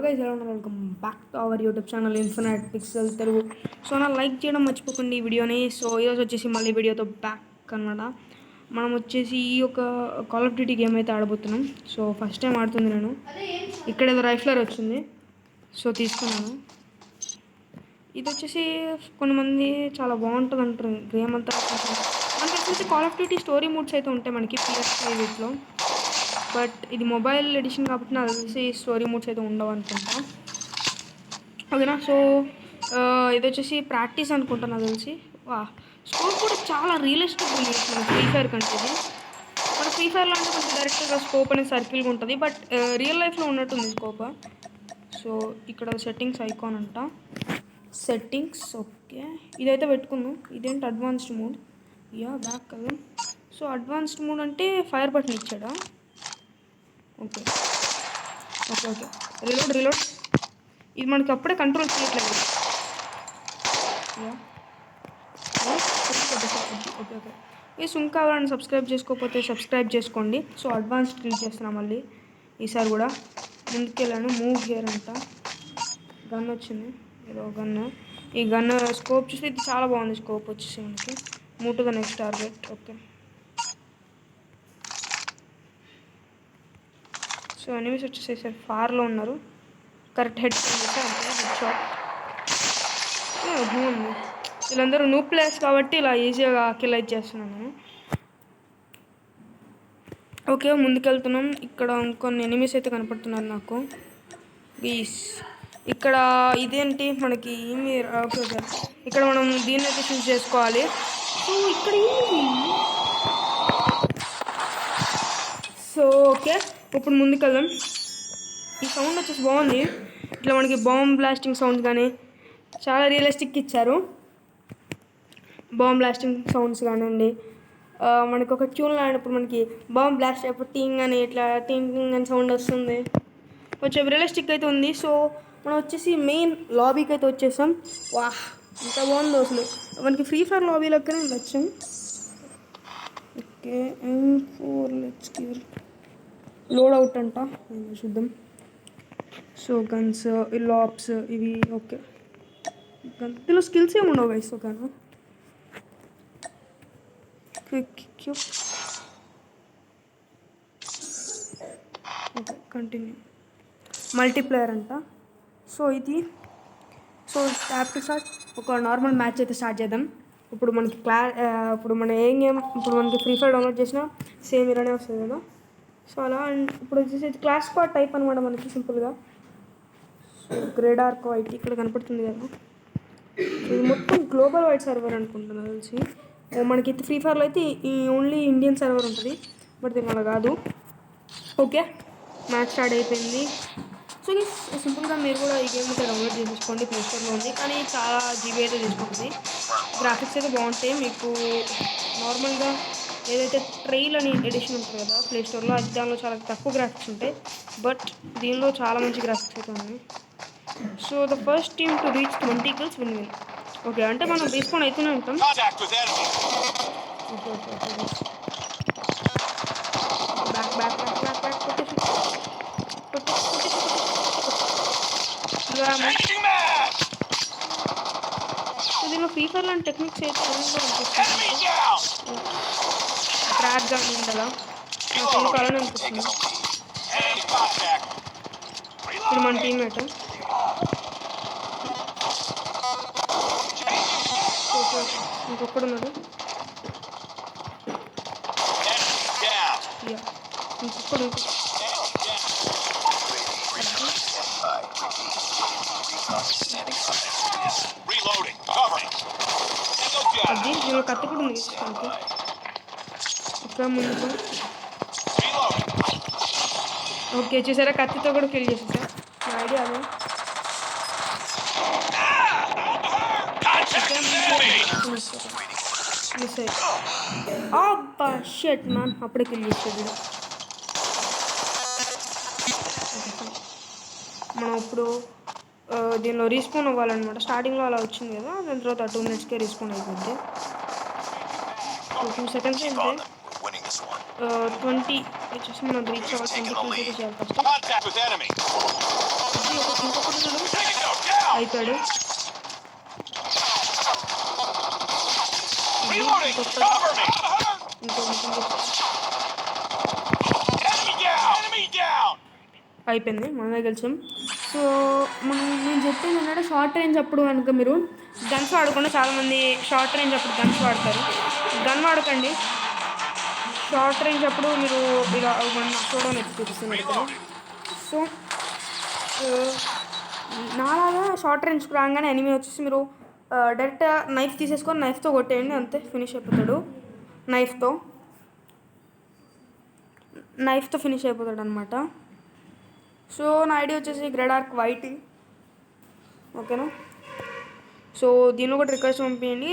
Guys, ఎలా ఉన్నారు? Welcome back to our YouTube channel infinite pixel Telugu. So నా like చేయడం మర్చిపోకండి ఈ వీడియోని. సో ఈరోజు వచ్చేసి మళ్ళీ వీడియోతో బ్యాక్ అనమాట. మనం వచ్చేసి ఈ యొక్క కాల్ ఆఫ్ డ్యూటీ గేమ్ అయితే ఆడబోతున్నాం. సో ఫస్ట్ టైం ఆడుతుంది నేను. ఇక్కడ ఏదో రైఫ్లర్ వచ్చింది, సో తీసుకున్నాను. ఇది వచ్చేసి కొంతమంది చాలా బాగుంటుంది అంటారు గేమ్ అంతా. మనకి వచ్చేసి call of duty story moods అయితే ఉంటాయి మనకి PS5 వీటిలో. బట్ ఇది మొబైల్ ఎడిషన్ కాబట్టి నాకు తెలిసి స్టోరీ మూడ్స్ అయితే ఉండవు అనుకుంటా. ఓకేనా. సో ఇది వచ్చేసి ప్రాక్టీస్ అనుకుంటా నాకు తెలిసి. స్కోప్ కూడా చాలా రియలిస్టిక్ ఉంది మన ఫ్రీ ఫైర్ కంటే. ఇది మన ఫ్రీ ఫైర్లో అంటే కొంచెం డైరెక్ట్గా స్కోప్ అనేది సర్కిల్గా ఉంటుంది, బట్ రియల్ లైఫ్లో ఉన్నట్టుంది స్కోప్. సో ఇక్కడ సెట్టింగ్స్ ఐకాన్ అంట, సెట్టింగ్స్. ఓకే, ఇదైతే పెట్టుకుందాం. ఇదేంటి అడ్వాన్స్డ్ మోడ్? బ్యాక్ కదా. సో అడ్వాన్స్డ్ మోడ్ అంటే ఫైర్ బటన్ ఇచ్చాడా? Okay okay okay, reload. ఇది మనకి అప్పుడే కంట్రోల్ చేయట్లేదు. Okay okay. ఈ సుంక్ కావాలని సబ్స్క్రైబ్ చేసుకోకపోతే సబ్స్క్రైబ్ చేసుకోండి. సో అడ్వాన్స్ క్లిక్ చేస్తున్నాం మళ్ళీ ఈసారి కూడా. ముందుకెళ్ళాను, మూవ్ హియర్ అంట. గన్ వచ్చింది, ఏదో గన్. ఈ గన్ స్కోప్ చూస్తే ఇది చాలా బాగుంది. స్కోప్ వచ్చేసి మనకి move to the next target. Okay, so enemies వచ్చేసేసారు, ఫార్లో ఉన్నారు. Correct head shot. బాగుంది. వీళ్ళందరూ న్యూ ప్లేయర్స్ కాబట్టి ఇలా ఈజీగా కిల్ అయితే చేస్తున్నాను నేను. ఓకే, ముందుకెళ్తున్నాం. ఇక్కడ ఇంకొన్ని ఎనిమిస్ అయితే కనపడుతున్నారు నాకు. ఇక్కడ ఇదేంటి మనకి ఏమి? ఓకే ఓకే, ఇక్కడ మనం దీన్ని అయితే చూస్ చేసుకోవాలి. సో ఇక్కడ సో ఓకే, ఇప్పుడు ముందుకెళ్దాం. ఈ సౌండ్ వచ్చేసి బాగుంది. ఇట్లా మనకి బాంబ్ బ్లాస్టింగ్ సౌండ్ కానీ చాలా రియలిస్టిక్ ఇచ్చారు. బాంబ్ బ్లాస్టింగ్ సౌండ్స్ కానివ్వండి, మనకి ఒక ట్యూన్లో ఆడినప్పుడు మనకి బాంబ్ బ్లాస్ట్ అయినప్పుడు టింగ్ అని ఇట్లా టింగ్ టింగ్ అని సౌండ్ వస్తుంది. కొంచెం రియలిస్టిక్ అయితే ఉంది. సో మనం వచ్చేసి మెయిన్ లాబీకి అయితే వచ్చేసాం. ఇంత బాగుందో అసలు. మనకి ఫ్రీ ఫైర్ లాబీ లెక్కనే వచ్చాం. Okay, M4 let's give load out అంట, చూద్దాం. సో గన్స్, ఈ లాప్స్ ఇవి. ఓకే, ఇందులో స్కిల్స్ ఏమి ఉండవు గైస్. ఓకేనా. Okay, continue. మల్టీప్లేయర్ అంట. సో ఇది ట్యాప్ టు స్టార్ట్. ఒక నార్మల్ మ్యాచ్ అయితే స్టార్ట్ చేద్దాం. ఇప్పుడు మనకి ఇప్పుడు మన ఏం గేమ్, ఇప్పుడు మనకి ఫ్రీ ఫైర్ డౌన్లోడ్ చేసినా సేమ్ ఇలానే వస్తుంది కదా. సో అలా ఇప్పుడు వచ్చేసి క్లాస్ స్క్వాడ్ టైప్ అనమాట మనకి సింపుల్గా. సో గ్రేడ్ ఆర్క్ వైట్ ఇక్కడ కనపడుతుంది కదా. ఇది మొత్తం గ్లోబల్ వైడ్ సర్వర్ అనుకుంటున్నాను తెలిసి. మనకి ఫ్రీ ఫైర్లో అయితే ఈ ఓన్లీ ఇండియన్ సర్వర్ ఉంటుంది, బట్ దీని అలా కాదు. ఓకే, మ్యాచ్ స్టార్ట్ అయిపోయింది. సో సింపుల్గా మీరు కూడా ఈ గేమ్ అయితే డౌన్లోడ్ చేసేసుకోండి. ప్లే స్టోర్లో ఉంది, కానీ చాలా జీబీ అయితే తీసుకుంటుంది. గ్రాఫిక్స్ అయితే బాగుంటాయి. మీకు నార్మల్గా ఏదైతే ట్రైల్ అని ఎడిషన్ ఉంటుంది కదా ప్లే స్టోర్లో, అది దానిలో చాలా తక్కువ గ్రాఫిక్స్ ఉంటాయి, బట్ దీనిలో చాలా మంచి గ్రాఫిక్స్ అయితే ఉన్నాయి. So the first team to reach 20 kills win. Okay, అంటే మనం రీస్పాన్ అయితేనే ఉంటాం. ఓకే ఓకే ఓకే, బ్యాక్ దీనిలో ఫ్రీ ఫైర్ లాంటి టెక్నిక్స్ అయితే ట్రాక్గా ఉండాలా, నాకు ఎందుకు అలానే అనిపిస్తుంది. ఇప్పుడు మన టీమ్మేట్ ఇంకొక్కడున్నాడు. ఇంకొకడు అది దీనిలో కత్తి కూడా ఉంది. ఇక్కడ ముందు ఓకే చూసారా, కత్తితో కూడా కిల్ చేసేసా. నా ఐడియా అదే. మిస్ అయ్యా, షట్ మ్యాన్, అప్పుడే కిల్ చేసేది. మనం ఇప్పుడు దీనిలో రీస్పాన్ అవ్వాలన్నమాట. స్టార్టింగ్లో అలా వచ్చింది కదా, దాని తర్వాత 2 minutesకే రీస్పాన్ అయిపోద్ది. సో 2 seconds అంటే 20 వచ్చేసి మనం రీచ్ అవ్వాలి. 20 kills అయితే చేయాలి ఫస్ట్. ఒక అయిపోయాడు. అయిపోయింది, మనమే గెలిచాం. సో నేను చెప్పేది ఏంటంటే షార్ట్ రేంజ్ అప్పుడు కనుక మీరు గన్స్ వాడకుండా, చాలామంది షార్ట్ రేంజ్ అప్పుడు గన్స్ వాడతారు. గన్ వాడకండి. షార్ట్ రేంజ్ అప్పుడు మీరు ఇలా చూడడం చూపిస్తున్నారు కదా. సో నాలాగా షార్ట్ రేంజ్ రాగానే ఎనిమీ వచ్చేసి మీరు డైరెక్ట్ నైఫ్ తీసేసుకొని నైఫ్తో కొట్టేయండి, అంతే ఫినిష్ అయిపోతాడు. నైఫ్తో ఫినిష్ అయిపోతాడు అనమాట. సో నా ఐడియా వచ్చేసి గ్రెడార్క్ వైటీ, ఓకేనా. సో దీనిలో కూడా రిక్వెస్ట్ పంపించండి.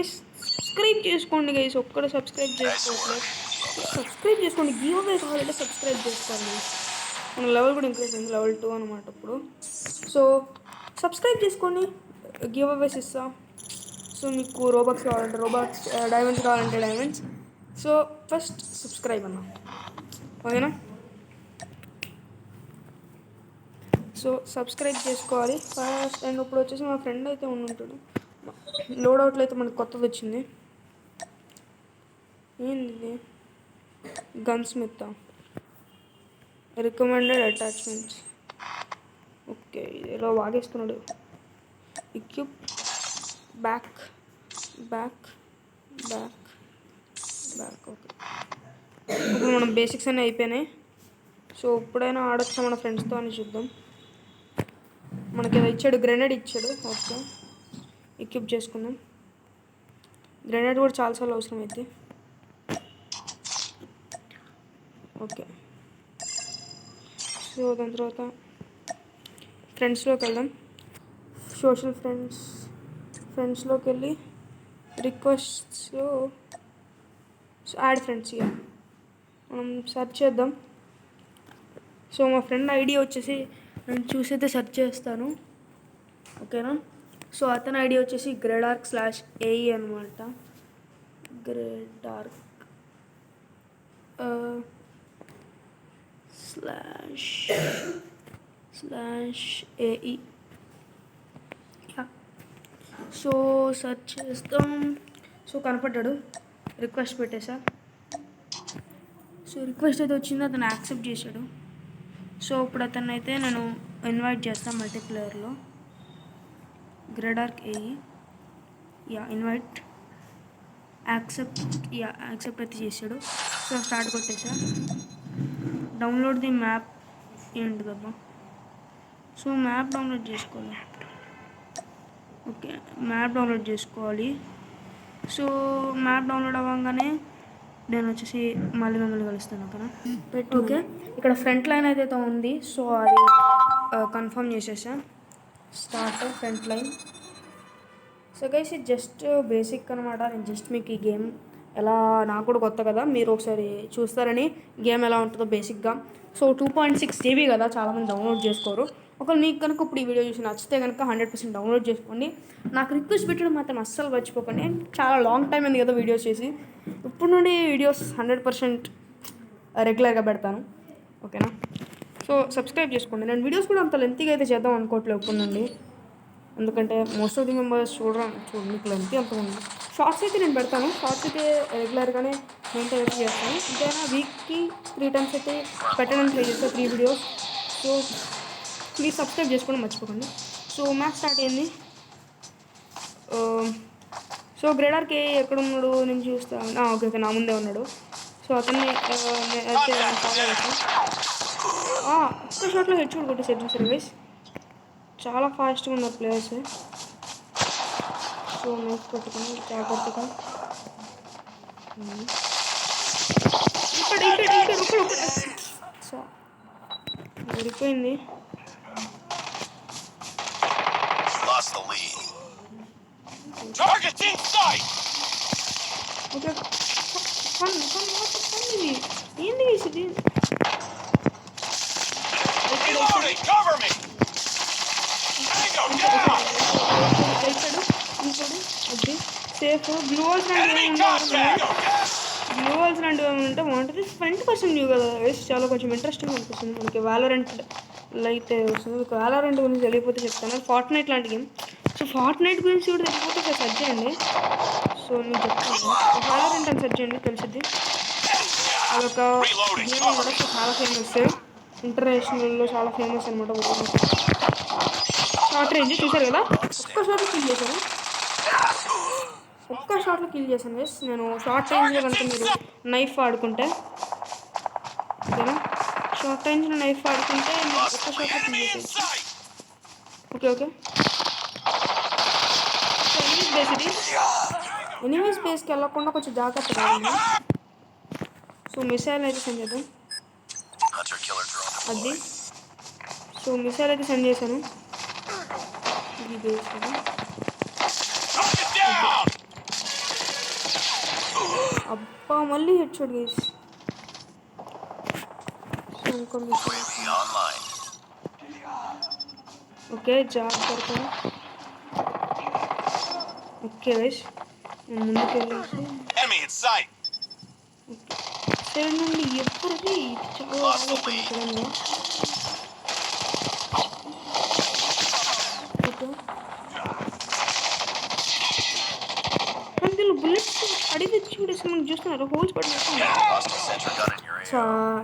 సబ్స్క్రైబ్ చేసుకోండి గైస్, ఒక్కడే సబ్స్క్రైబ్ చేసుకోవట్లేదు. సబ్స్క్రైబ్ చేసుకోండి, గివ్ అవే కావాలంటే సబ్స్క్రైబ్ చేసుకోండి. మన లెవెల్ కూడా ఇంక్రీజ్ అయింది, లెవెల్ 2 అనమాట ఇప్పుడు. సో సబ్స్క్రైబ్ చేసుకోండి, గివ్ అవేస్ ఇస్తా. సో మీకు రోబక్స్ కావాలంటే రోబక్స్, డైమండ్స్ కావాలంటే డైమండ్స్. సో ఫస్ట్ సబ్స్క్రైబ్ అన్న, ఓకేనా. సో సబ్స్క్రైబ్ చేసుకోవాలి ఫస్ట్. అండ్ ఇప్పుడు వచ్చేసి మా ఫ్రెండ్ అయితే ఉండుంటాడు. లోడౌట్లో అయితే మనకు కొత్తది వచ్చింది. ఏంది gun Smith, recommended attachments. Okay, ఇలా వాగేస్తున్నాడు. Equip back. ఓకే, ఇప్పుడు మనం బేసిక్స్ అన్నీ అయిపోయినాయి. సో ఇప్పుడైనా ఆడొచ్చా మన ఫ్రెండ్స్తో అని చూద్దాం. మనకి ఏదో ఇచ్చాడు, గ్రెనేడ్ ఇచ్చాడు. ఓకే, ఎక్విప్ చేసుకుందాం. గ్రెనేడ్ కూడా చాలాసార్లు అవసరం అయితే. ఓకే, సో దాని తర్వాత ఫ్రెండ్స్లోకి వెళ్దాం. సోషల్ ఫ్రెండ్స్లోకి వెళ్ళి రిక్వెస్ట్స్లో యాడ్ ఫ్రెండ్స్ ఇక మనం సెర్చ్ చేద్దాం. సో మా ఫ్రెండ్ ఐడి వచ్చేసి నేను చూసైతే సెర్చ్ చేస్తాను, ఓకేనా. సో అతని ఐడి వచ్చేసి gredark/AE అనమాట. gredark/AE. సో సెర్చ్ చేస్తాం. సో కనపడ్డాడు, రిక్వెస్ట్ పెట్టేసా. సో రిక్వెస్ట్ అయితే వచ్చింది, అతను యాక్సెప్ట్ చేశాడు. సో ఇప్పుడు అతన్ని అయితే నేను ఇన్వైట్ చేస్తాను మల్టీప్లేయర్లో. gredark/AE, ఇన్వైట్, యాక్సెప్ట్ అయితే చేశాడు. సో స్టార్ట్ కొట్టేసా. డౌన్లోడ్ ది మ్యాప్ ఏంటిదబ్బా. సో మ్యాప్ డౌన్లోడ్ చేసుకోవాలి. ఓకే, మ్యాప్ డౌన్లోడ్ చేసుకోవాలి. సో మ్యాప్ డౌన్లోడ్ అవ్వగానే నేను వచ్చేసి మళ్ళీ మిమ్మల్ని కలుస్తాను, ఓకేనా. ఓకే, ఇక్కడ ఫ్రంట్ లైన్ అయితే ఉంది. సో అది కన్ఫర్మ్ చేసేసా. Start front line. So guys ఇది జస్ట్ బేసిక్ అనమాట. నేను జస్ట్ మీకు ఈ గేమ్ ఎలా, నాకు కూడా కొత్త కదా, మీరు ఒకసారి చూస్తారని గేమ్ ఎలా ఉంటుందో బేసిక్గా. సో 2.6 GB కదా, చాలామంది డౌన్లోడ్ చేసుకోరు. ఒకవేళ మీకు కనుక ఇప్పుడు ఈ వీడియో చూసి నచ్చితే కనుక 100% డౌన్లోడ్ చేసుకోండి. నాకు రిక్వెస్ట్ పెట్టడం మాత్రం అస్సలు మర్చిపోకండి. అండ్ చాలా లాంగ్ టైం అయింది కదా వీడియోస్ చేసి, ఇప్పుడు నుండి వీడియోస్ 100% రెగ్యులర్గా పెడతాను, ఓకేనా. సో సబ్స్క్రైబ్ చేసుకోండి. నేను వీడియోస్ కూడా అంత లెంతీగా అయితే చేద్దాం అనుకోవట్లేదు ఇప్పుడు నుండి, ఎందుకంటే మోస్ట్ ఆఫ్ ది మెంబర్స్ మీకు లెంతీ అంత ఉంది. షార్ట్స్ అయితే నేను పెడతాను, షార్ట్స్ అయితే రెగ్యులర్గానే మెయింటైన్ అయితే చేస్తాను. ఇంకైనా వీక్కి 3 times అయితే పెట్టడానికి ట్రై చేస్తాను, 3 videos. సో ప్లీజ్ సబ్స్క్రైబ్ చేసుకోండి, మర్చిపోకండి. సో మ్యాచ్ స్టార్ట్ అయింది. సో gredark/AE ఎక్కడ ఉన్నాడు నేను చూస్తాను. ఓకే, నా ముందే ఉన్నాడు. సో అతన్ని అయితే ఫాలో చేస్తాను. ఒక్క షాట్లో హెడ్ షాట్ కొట్టేసాడు సర్వీస్. చాలా ఫాస్ట్గా ఉన్నారు ప్లేయర్స్. సో నెక్స్ట్ పెట్టుకుని జాగ్రత్తగా ఇక్కడ సో సరిపోయింది. ఓకే, ఏంది ఇది? సేఫ్ బ్లూ వాల్స్ లాంటివి ఏమంటే బాగుంటుంది. ఫ్రంట్ పర్సన్ వ్యూ కదా, చాలా కొంచెం ఇంట్రెస్టింగ్ అనిపిస్తుంది మనకి. వాలోరెంట్ అయితే వస్తుంది. వాలోరెంట్ గురించి తెలియకపోతే చెప్తాను. ఫార్ట్నైట్ లాంటి గేమ్ ఫార్ట్ నైట్ గురించి కూడా తెలియకపోతే సెర్చ్ చేయండి. సో నేను చెప్తాను, వాలోరెంట్ అని సెర్చ్ చేయండి తెలిసిద్ది. అదొక గేమ్ అనమాట. సో చాలా ఫేమస్, ఇంటర్నేషనల్లో చాలా ఫేమస్ అనమాట. షార్ట్ రేంజ్ చూసారు కదా, ఒక్క షాట్లో కిల్ చేశాను గైస్ నేను. షార్ట్ రేంజ్లో కనుక మీరు నైఫ్ ఆడుకుంటే, ఓకేనా, షార్ట్ రేంజ్లో నైఫ్ ఆడుకుంటే మీరు ఒక్క షాట్లో కిల్ చేసేయచ్చు. ఓకే ఓకే, ఎనిమీస్ బేస్ ఇది. ఎనిమీస్ బేస్కి వెళ్ళకుండా కొంచెం జాగ్రత్తగా ఉంది. సో మిసైల్ అయితే సెండ్ చేద్దాం అది. సో మిసైల్ అయితే సెండ్ చేశాను. ఇది బేస్ కదా. అబ్బా మళ్ళీ హెడ్ షాట్ గైస్. సో ఇంకో మిసైల్. ఓకే జాగ్రత్త. ఓకే గైస్ నేను ముందుకు వెళ్ళేసి సైడ్ నుండి ఎప్పుడుది చాలా ఆగొస్తుంది సడన్గా. ఓకే కానీ దీనిలో బుల్లెట్స్ అడిగి తెచ్చి కూడా మనకు చూస్తున్నారు, హోల్స్ పడినట్టు. చా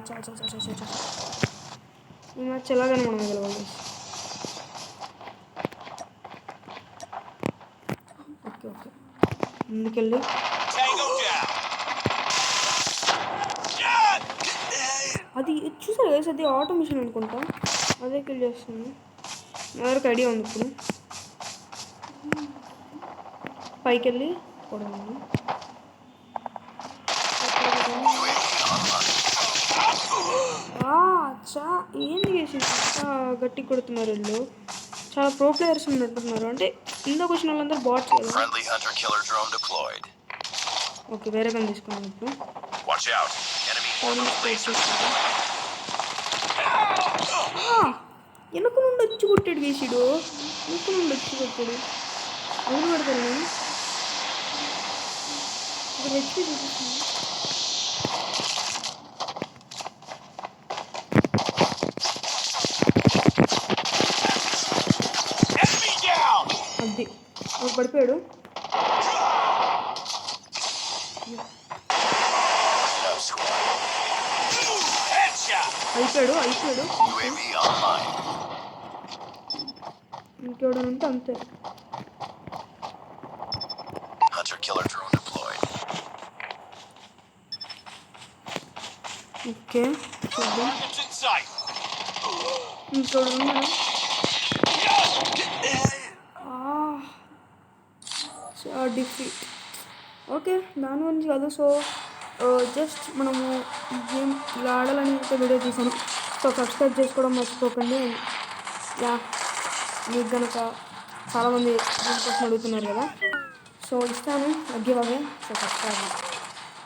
చా చా చా చా చా ఈ మ్యాచ్ ఎలాగైనా మనం గెలవాలి. ఓకే ఓకే ముందుకెళ్ళి అది చూసారు కదా, అది ఆటోమేషన్ అనుకుంటా, అదే కిల్ చేస్తుంది. నా దగ్గరకు ఐడియా ఉంది. ఇప్పుడు పైకి వెళ్ళి కొడదాము. చా ఏంది చేసి గట్టి కొడుతున్నారు వీళ్ళు. చాలా ప్రో ప్లేయర్స్ ఉన్నట్టున్నారు. అంటే ఇందులోకి వచ్చిన వాళ్ళందరూ బాట్స్ కదా. ఓకే వేరే పని తీసుకున్నాను ఇప్పుడు. వెనక నుండి వచ్చి కొట్టాడు వేసాడు, వెనక నుండి వచ్చి కొట్టాడు. అవును పడతాను నేను ఇక్కడ హెచ్పి చూపిస్తుంది. అది ఒక పడిపోయాడు. అయిపోయాడు ఇంకెవడనంటే అంతే. ఓకే చూద్దాం ఇంకెవడన్నాడు. డిఫీట్. ఓకే దాని గురించి కాదు. సో జస్ట్ మనము ఈ గేమ్ ఇలా ఆడాలని ఒక వీడియో తీసాను. సో సబ్స్క్రైబ్ చేసుకోవడం మర్చిపోకండి. యా మీకు కనుక చాలామంది దీనికోసం అడుగుతున్నారు కదా, సో ఇస్తాను గివ్ అవే. So subscribe.